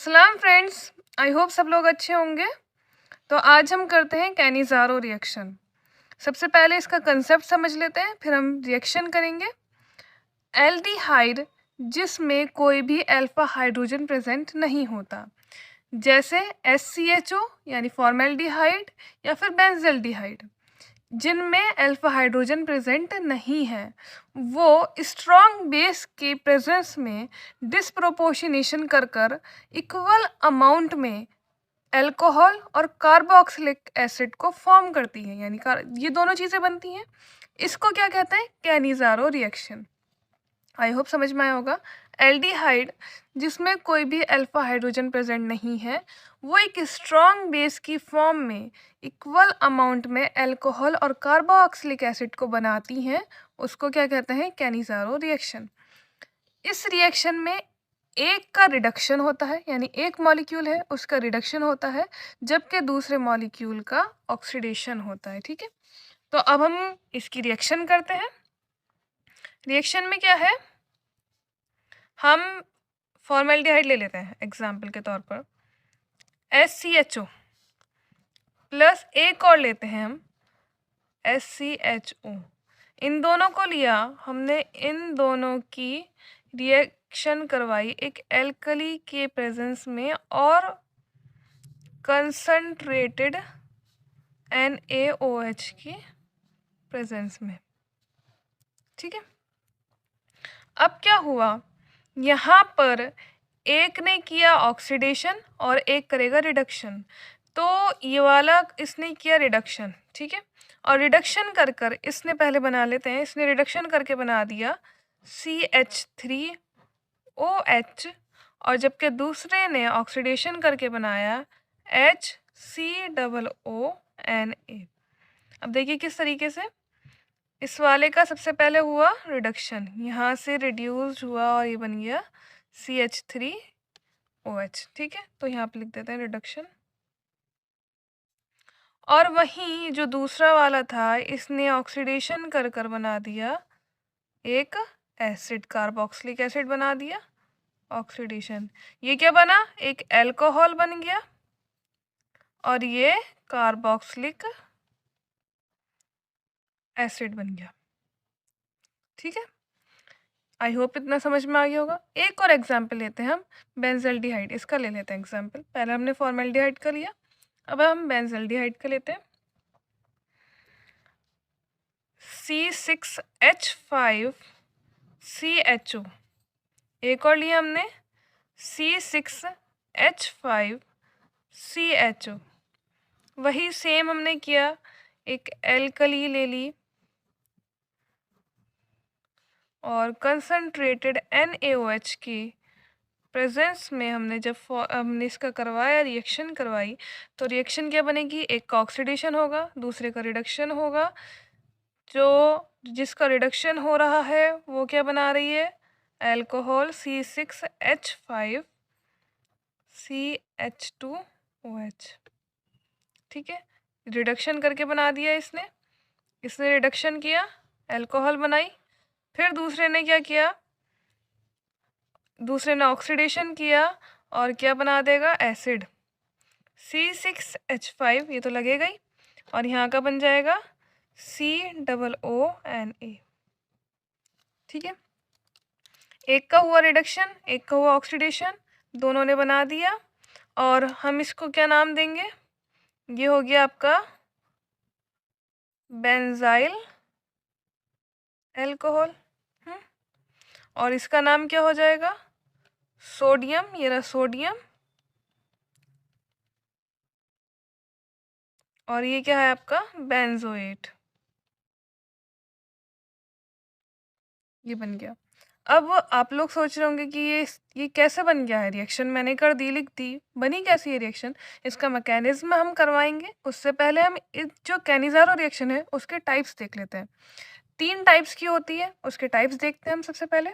सलाम friends. I hope सब लोग अच्छे होंगे। तो आज हम करते हैं कैनिज़ारो रिएक्शन। सबसे पहले इसका कंसेप्ट समझ लेते हैं, फिर हम रिएक्शन करेंगे। एल्डिहाइड जिसमें कोई भी अल्फा हाइड्रोजन प्रेजेंट नहीं होता, जैसे SCHO यानी फॉर्मेल्डिहाइड या फिर बेंजल्डिहाइड, जिनमें अल्फा हाइड्रोजन प्रेजेंट नहीं है, वो स्ट्रॉन्ग बेस के प्रेजेंस में डिस्प्रोपोर्शनेशन कर कर इक्वल अमाउंट में अल्कोहल और कार्बोक्सिलिक एसिड को फॉर्म करती है, यानी ये दोनों चीज़ें बनती हैं। इसको क्या कहते हैं? Cannizzaro reaction. आई होप समझ में आया होगा। एल्डिहाइड जिसमें कोई भी अल्फा हाइड्रोजन प्रेजेंट नहीं है, वो एक स्ट्रॉन्ग बेस की फॉर्म में इक्वल अमाउंट में अल्कोहल और कार्बोक्सिलिक एसिड को बनाती हैं। उसको क्या कहते हैं? Cannizzaro reaction. इस रिएक्शन में एक का रिडक्शन होता है, यानी एक मॉलिक्यूल है उसका रिडक्शन होता है, जबकि दूसरे मॉलिक्यूल का ऑक्सीडेशन होता है। ठीक है, तो अब हम इसकी रिएक्शन करते हैं। रिएक्शन में क्या है, हम फॉर्मेल्डिहाइड ले लेते हैं एग्जाम्पल के तौर पर, SCHO प्लस एक और लेते हैं हम SCHO। इन दोनों को लिया हमने, इन दोनों की रिएक्शन करवाई एक एल्कली के प्रेजेंस में और कंसंट्रेटेड NaOH की प्रेजेंस में। ठीक है, अब क्या हुआ, यहाँ पर एक ने किया ऑक्सीडेशन और एक करेगा रिडक्शन। तो ये वाला इसने किया रिडक्शन, ठीक है, और रिडक्शन कर कर इसने पहले बना लेते हैं, इसने रिडक्शन करके बना दिया CH3OH, और जबकि दूसरे ने ऑक्सीडेशन करके बनाया HCOONA। अब देखिए किस तरीके से इस वाले का सबसे पहले हुआ रिडक्शन, यहाँ से रिड्यूस्ड हुआ और ये बन गया CH3OH। ठीक है, तो यहाँ पे लिख देते हैं रिडक्शन। और वहीं जो दूसरा वाला था, इसने ऑक्सीडेशन कर कर बना दिया एक एसिड, कार्बोक्सिलिक एसिड बना दिया, ऑक्सीडेशन। ये क्या बना, एक अल्कोहल बन गया और ये कार्बोक्सिलिक एसिड बन गया। ठीक है, आई होप इतना समझ में आ गया होगा। एक और एग्जाम्पल लेते हैं हम, बेंजल्डिहाइड, इसका ले लेते हैं एग्जाम्पल। पहले हमने फॉर्मेल्डिहाइड का लिया, अब हम बेंजल्डिहाइड का लेते हैं। C6H5CHO, एक और लिया हमने C6H5CHO। वही सेम हमने किया, एक एल्कली ले ली और कंसंट्रेटेड NaOH की प्रेजेंस में हमने जब हमने इसका करवाया, रिएक्शन करवाई, तो रिएक्शन क्या बनेगी, एक का ऑक्सीडेशन होगा, दूसरे का रिडक्शन होगा। जो जिसका रिडक्शन हो रहा है वो क्या बना रही है, अल्कोहल C6H5CH2OH। ठीक है, रिडक्शन करके बना दिया इसने, इसने रिडक्शन किया, अल्कोहल बनाई। फिर दूसरे ने क्या किया, दूसरे ने ऑक्सीडेशन किया और क्या बना देगा, एसिड C6H5, ये तो लगेगा ही, और यहाँ का बन जाएगा COONA। ठीक है, एक का हुआ रिडक्शन, एक का हुआ ऑक्सीडेशन, दोनों ने बना दिया, और हम इसको क्या नाम देंगे, ये हो गया आपका बेंजाइल अल्कोहल। और इसका नाम क्या हो जाएगा, सोडियम, ये रहा सोडियम, और ये क्या है आपका बेंजोएट। ये बन गया। अब आप लोग सोच रहे होंगे कि ये कैसे बन गया है, रिएक्शन मैंने कर दी, लिख दी, बनी कैसी है रिएक्शन, इसका मैकेनिज्म हम करवाएंगे। उससे पहले हम जो कैनिज़ारो रिएक्शन है उसके टाइप्स देख लेते हैं। 3 टाइप्स की होती है, उसके टाइप्स देखते हैं हम सबसे पहले।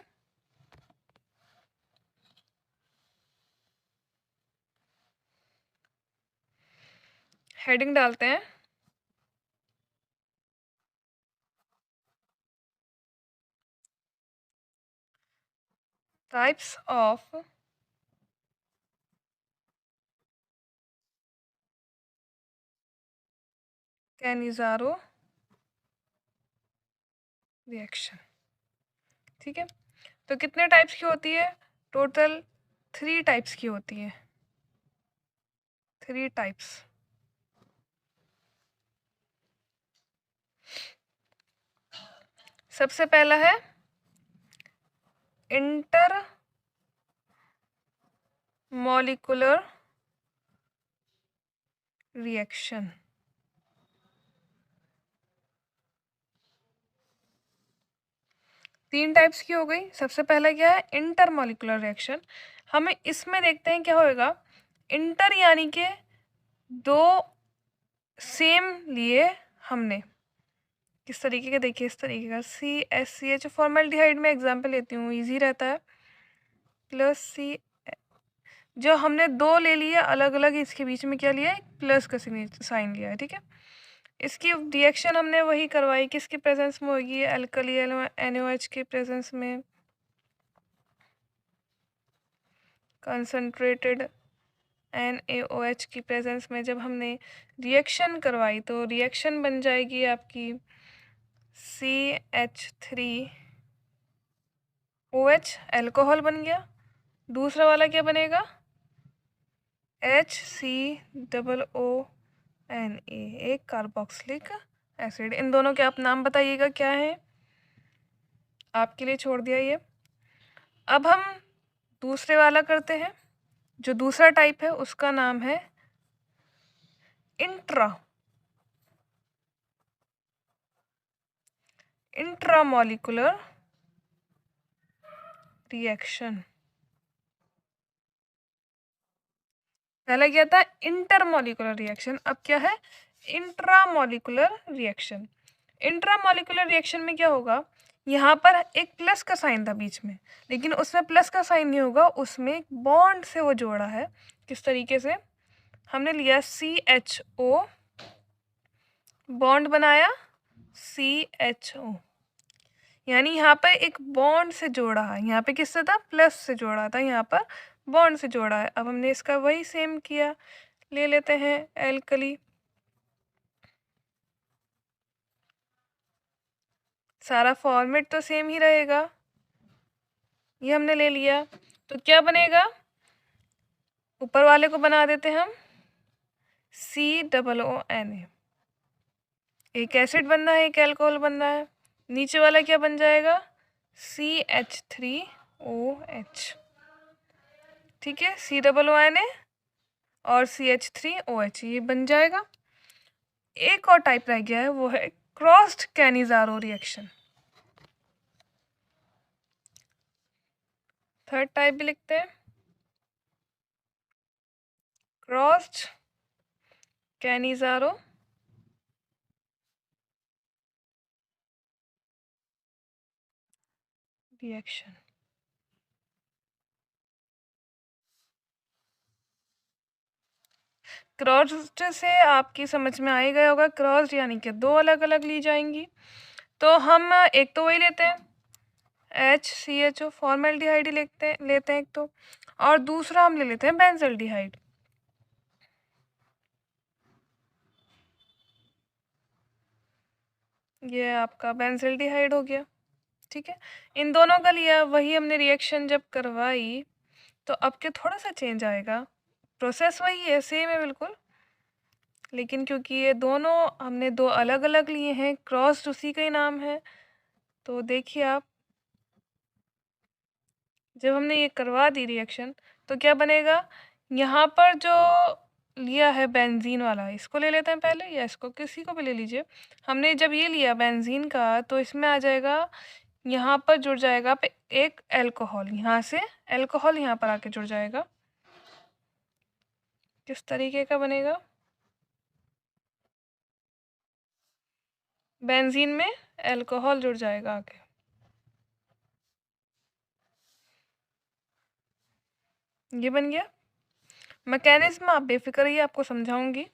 हेडिंग डालते हैं, टाइप्स ऑफ कैनिज़ारो रिएक्शन। ठीक है, तो कितने टाइप्स की होती है? टोटल 3 टाइप्स की होती है, 3 टाइप्स। सबसे पहला है इंटर मॉलिक्यूलर रिएक्शन। तीन टाइप्स की हो गई। सबसे पहला क्या है? Inter molecular reaction. हमें इसमें देखते हैं क्या होएगा। इंटर यानी कि दो सेम लिए हमने, किस तरीके का? देखिए इस तरीके का, CH फॉर्मल्डिहाइड में एग्जाम्पल लेती हूँ, इजी रहता है, प्लस C, जो हमने दो ले लिए अलग अलग, इसके बीच में क्या लिया है? प्लस का साइन लिया है। ठीक है, इसकी रिएक्शन हमने वही करवाई, किसके प्रेजेंस में होगी? अल्कली NaOH के प्रेजेंस में, कंसंट्रेटेड NaOH की प्रेजेंस में जब हमने रिएक्शन करवाई तो रिएक्शन बन जाएगी आपकी CH3OH, अल्कोहल बन गया। दूसरा वाला क्या बनेगा? HCOONA, एक कार्बोक्सिलिक एसिड। इन दोनों के आप नाम बताइएगा क्या है, आपके लिए छोड़ दिया ये। अब हम दूसरे वाला करते हैं। जो दूसरा टाइप है उसका नाम है इंट्रामॉलिक्यूलर रिएक्शन। पहला क्या था? इंटरमॉलिक्यूलर रिएक्शन, अब क्या है? Intramolecular reaction. इंट्रामॉलिक्यूलर रिएक्शन में क्या होगा? यहाँ पर एक प्लस का साइन था बीच में, लेकिन उसमें प्लस का साइन नहीं होगा, उसमें एक बॉन्ड से वो जोड़ा है। किस तरीके से? हमने लिया CHO, बॉन्ड बनाया CHO, यानी यहाँ पर एक बॉन्ड से जोड़ा है। यहाँ पे किससे था? प्लस से जोड़ा था, यहाँ पर बॉन्ड से जोड़ा है। अब हमने इसका वही सेम किया, ले लेते हैं एल्कली, सारा फॉर्मेट तो सेम ही रहेगा। ये हमने ले लिया, तो क्या बनेगा? ऊपर वाले को बना देते हैं हम COONA, एक एसिड बनना है, एक अल्कोहल बनना है। नीचे वाला क्या बन जाएगा? CH3OH। ठीक है, COONA और CH3OH ये बन जाएगा। एक और टाइप रह गया है, वो है crossed Cannizzaro reaction. Third type भी लिखते हैं, क्रॉस्ड कैनिज़ारो रिएक्शन। क्रॉस्ड से आपकी समझ में आ ही गया होगा, क्रॉस्ड यानी कि दो अलग अलग ली जाएंगी। तो हम एक तो वही लेते हैं HCHO, फॉर्मल्डिहाइड लेते हैं एक तो, और दूसरा हम ले लेते हैं बेंजल्डिहाइड। ये आपका बेंजल्डिहाइड हो गया। ठीक है, इन दोनों का लिया, वही हमने रिएक्शन जब करवाई तो अब क्या थोड़ा सा चेंज आएगा, प्रोसेस वही है, सेम है बिल्कुल, लेकिन क्योंकि ये दोनों हमने दो अलग अलग लिए हैं, क्रॉस्ड उसी का ही नाम है। तो देखिए आप, जब हमने ये करवा दी रिएक्शन तो क्या बनेगा? यहाँ पर जो लिया है बेंजीन वाला, इसको ले लेते हैं पहले, या इसको, किसी को भी ले लीजिए। हमने जब ये लिया बेंजीन का तो इसमें आ जाएगा, यहाँ पर जुड़ जाएगा पे एक अल्कोहल, यहाँ से अल्कोहल यहाँ पर आके जुड़ जाएगा। किस तरीके का बनेगा? बेंजीन में अल्कोहल जुड़ जाएगा आके, ये बन गया। मैकेनिज्म आप बेफिक्र रहिए, आपको समझाऊंगी।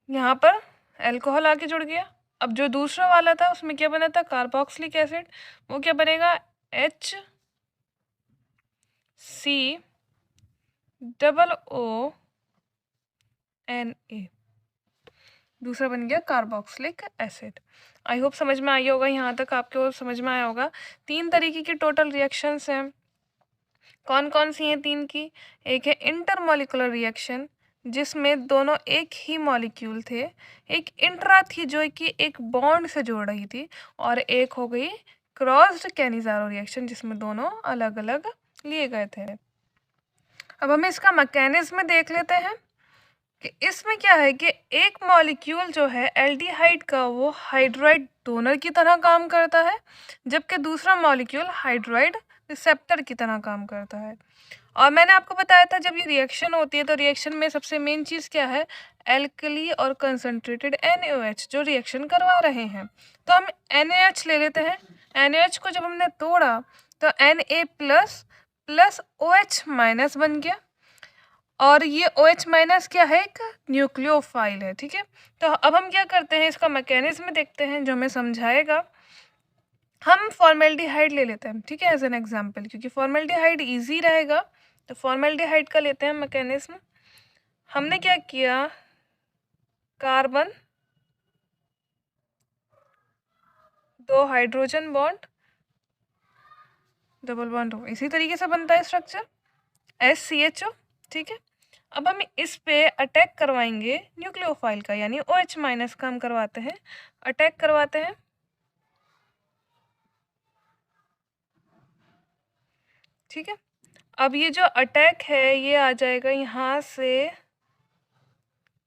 यहाँ पर अल्कोहल आके जुड़ गया। अब जो दूसरा वाला था उसमें क्या बना था? कार्बोक्सिलिक एसिड, वो क्या बनेगा? HCOONA। दूसरा बन गया कार्बोक्सिलिक एसिड। आई होप समझ में आई होगा, यहाँ तक आपको समझ में आया होगा। 3 तरीके की टोटल रिएक्शंस हैं। कौन कौन सी हैं 3 की? एक है इंटरमॉलिक्यूलर रिएक्शन जिसमें दोनों एक ही मॉलिक्यूल थे, एक इंट्रा थी जो कि एक बॉन्ड से जोड़ रही थी, और एक हो गई क्रॉस्ड कैनिज़ारो रिएक्शन जिसमें दोनों अलग अलग लिए गए थे। अब हमें इसका मैकेनिज्म देख लेते हैं कि इसमें क्या है कि एक मॉलिक्यूल जो है एल्डिहाइड का वो हाइड्राइड डोनर की तरह काम करता है, जबकि दूसरा मॉलिक्यूल हाइड्राइड रिसेप्टर की तरह काम करता है। और मैंने आपको बताया था जब ये रिएक्शन होती है तो रिएक्शन में सबसे मेन चीज़ क्या है? एल्कली और कंसंट्रेटेड NaOH जो रिएक्शन करवा रहे हैं। तो हम NaH ले लेते हैं। NaH को जब हमने तोड़ा तो Na प्लस OH माइनस बन गया, और ये OH माइनस क्या है? एक न्यूक्लियोफाइल है, ठीक है। तो अब हम क्या करते हैं, इसका मैकेनिज्म देखते हैं जो हमें समझाएगा। हम फॉर्मेल्डिहाइड ले लेते हैं, ठीक है, एज एन एग्जांपल, क्योंकि फॉर्मेल्डिहाइड इजी रहेगा। तो फॉर्मेल्डिहाइड का लेते हैं मैकेनिज्म। हमने क्या किया, carbon 2 hydrogen bond double bond हो, इसी तरीके से बनता है स्ट्रक्चर SCHO, ठीक है। अब हम इस पे अटैक करवाएंगे न्यूक्लियोफाइल का, यानी OH माइनस का हम करवाते हैं, अटैक करवाते हैं, ठीक है। अब ये जो अटैक है ये आ जाएगा यहाँ से,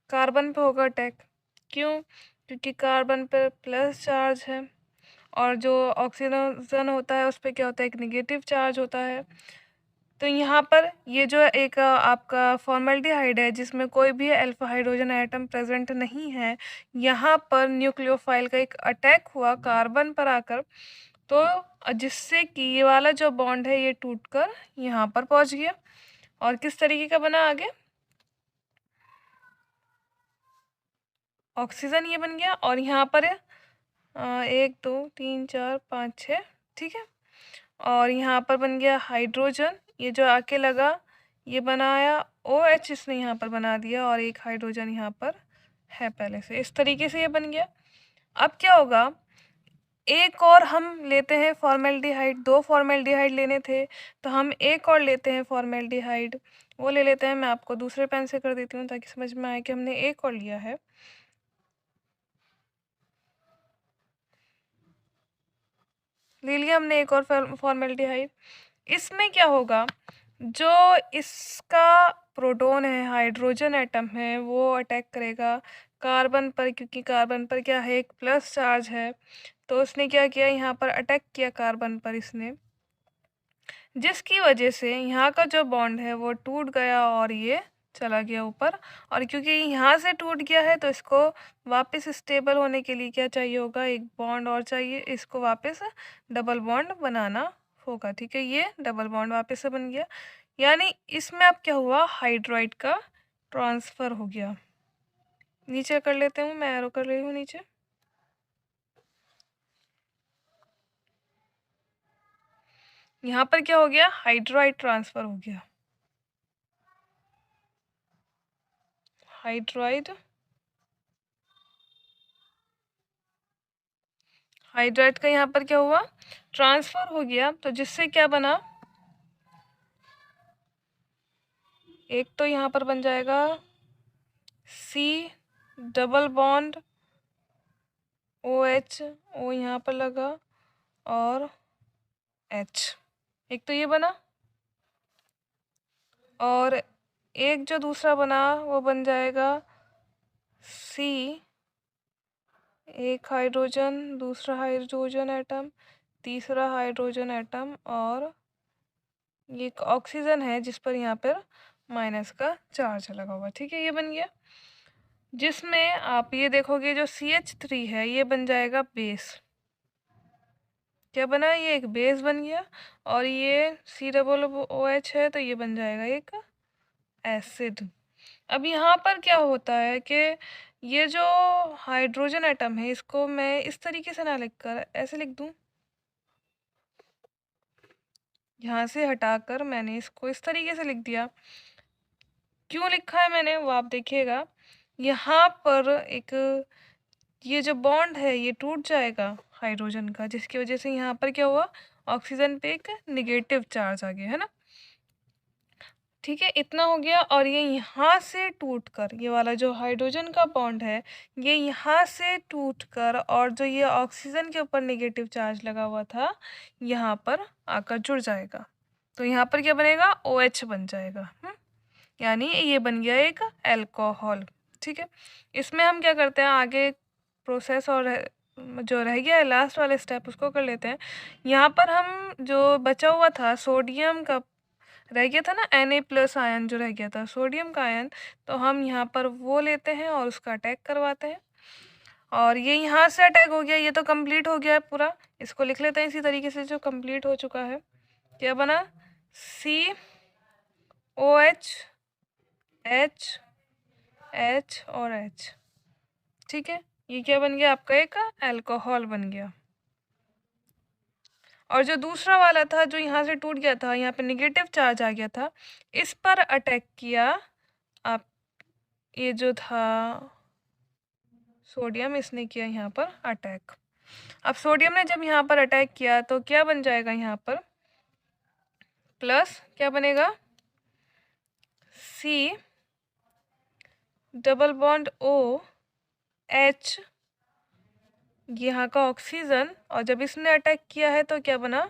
कार्बन पे होगा अटैक। क्यों? क्योंकि कार्बन पे प्लस चार्ज है, और जो ऑक्सीजन होता है उस पर क्या होता है? एक नेगेटिव चार्ज होता है। तो यहाँ पर ये जो एक आपका फॉर्मेल्डिहाइड है जिसमें कोई भी अल्फा हाइड्रोजन एटम प्रेजेंट नहीं है, यहाँ पर न्यूक्लियोफाइल का एक अटैक हुआ कार्बन पर आकर, तो जिससे कि ये वाला जो बॉन्ड है ये टूटकर यहाँ पर पहुँच गया, और किस तरीके का बना आगे? ऑक्सीजन ये बन गया, और यहाँ पर 1 2 3 4 5 6, ठीक है। और यहाँ पर बन गया हाइड्रोजन, ये जो आके लगा ये बनाया OH, इसने यहाँ पर बना दिया, और एक हाइड्रोजन यहाँ पर है पहले से, इस तरीके से ये बन गया। अब क्या होगा, एक और हम लेते हैं फॉर्मेल्डिहाइड, 2 फॉर्मेल्डिहाइड लेने थे तो हम एक और लेते हैं फॉर्मेल्डिहाइड, वो ले लेते हैं। मैं आपको दूसरे पेन से कर देती हूँ ताकि समझ में आए कि हमने एक और लिया है। ले लिया हमने एक और फॉर्मेल्डिहाइड। इसमें क्या होगा, जो इसका प्रोटॉन है, हाइड्रोजन एटम है, वो अटैक करेगा कार्बन पर, क्योंकि कार्बन पर क्या है? एक प्लस चार्ज है। तो उसने क्या किया, यहाँ पर अटैक किया कार्बन पर इसने, जिसकी वजह से यहाँ का जो बॉन्ड है वो टूट गया और ये चला गया ऊपर। और क्योंकि यहाँ से टूट गया है तो इसको वापस स्टेबल होने के लिए क्या चाहिए होगा? एक बॉन्ड और चाहिए, इसको वापस डबल बॉन्ड बनाना होगा, ठीक है। ये डबल बॉन्ड वापस से बन गया, यानी इसमें अब क्या हुआ? हाइड्राइड का ट्रांसफ़र हो गया। नीचे कर लेते हूँ, मैं एरो कर रही हूँ नीचे। यहाँ पर क्या हो गया? हाइड्राइड ट्रांसफ़र हो गया, हाइड्राइड हाइड्राइड का यहाँ पर क्या हुआ? ट्रांसफ़र हो गया। तो जिससे क्या बना, एक तो यहाँ पर बन जाएगा C double bond OH, O यहाँ पर लगा, और H, एक तो ये बना, और एक जो दूसरा बना वो बन जाएगा C, एक हाइड्रोजन, दूसरा हाइड्रोजन एटम, तीसरा हाइड्रोजन एटम, और ये एक ऑक्सीजन है जिस पर यहाँ पर माइनस का चार्ज लगा हुआ, ठीक है। ये बन गया, जिसमें आप ये देखोगे जो CH3 है ये बन जाएगा बेस। क्या बना? ये एक बेस बन गया, और ये COOH है तो ये बन जाएगा एक एसिड। अब यहाँ पर क्या होता है कि ये जो हाइड्रोजन एटम है इसको मैं इस तरीके से ना लिखकर ऐसे लिख दूँ, यहाँ से हटाकर मैंने इसको इस तरीके से लिख दिया। क्यों लिखा है मैंने वो आप देखिएगा। यहाँ पर एक ये जो बॉन्ड है ये टूट जाएगा हाइड्रोजन का, जिसकी वजह से यहाँ पर क्या हुआ, ऑक्सीजन पे एक नेगेटिव चार्ज आ गया, है ना। ठीक है, इतना हो गया। और ये यहाँ से टूटकर, ये वाला जो हाइड्रोजन का बॉन्ड है ये यहाँ से टूटकर, और जो ये ऑक्सीजन के ऊपर नेगेटिव चार्ज लगा हुआ था यहाँ पर आकर जुड़ जाएगा। तो यहाँ पर क्या बनेगा, OH बन जाएगा। यानी ये बन गया एक अल्कोहल। ठीक है, इसमें हम क्या करते हैं आगे प्रोसेस, और जो रह गया है लास्ट वाले स्टेप उसको कर लेते हैं। यहाँ पर हम जो बचा हुआ था सोडियम का रह गया था ना, Na+ आयन जो रह गया था सोडियम का आयन, तो हम यहाँ पर वो लेते हैं और उसका अटैक करवाते हैं। और ये यहाँ से अटैक हो गया, ये तो कंप्लीट हो गया है पूरा। इसको लिख लेते हैं इसी तरीके से जो कंप्लीट हो चुका है। क्या बना, COH H H और H। ठीक है, ये क्या बन गया आपका, एक अल्कोहल बन गया। और जो दूसरा वाला था जो यहाँ से टूट गया था, यहाँ पे नेगेटिव चार्ज आ गया था, इस पर अटैक किया आप, ये जो था सोडियम, इसने किया यहाँ पर अटैक। अब सोडियम ने जब यहाँ पर अटैक किया तो क्या बन जाएगा, यहाँ पर प्लस क्या बनेगा, C डबल बॉन्ड OH, यहाँ का ऑक्सीजन, और जब इसने अटैक किया है तो क्या बना,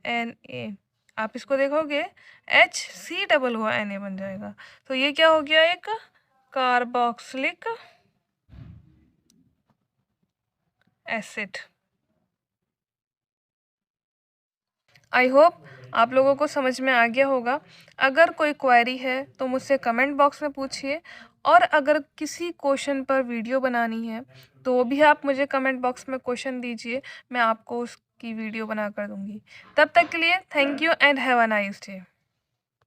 Na। आप इसको देखोगे HC डबल हुआ Na बन जाएगा। तो ये क्या हो गया, एक कार्बोक्सिलिक एसिड। आई होप आप लोगों को समझ में आ गया होगा। अगर कोई क्वेरी है तो मुझसे कमेंट बॉक्स में पूछिए, और अगर किसी क्वेश्चन पर वीडियो बनानी है तो वो भी आप मुझे कमेंट बॉक्स में क्वेश्चन दीजिए, मैं आपको उसकी वीडियो बना कर दूंगी। तब तक के लिए thank you and have a nice day.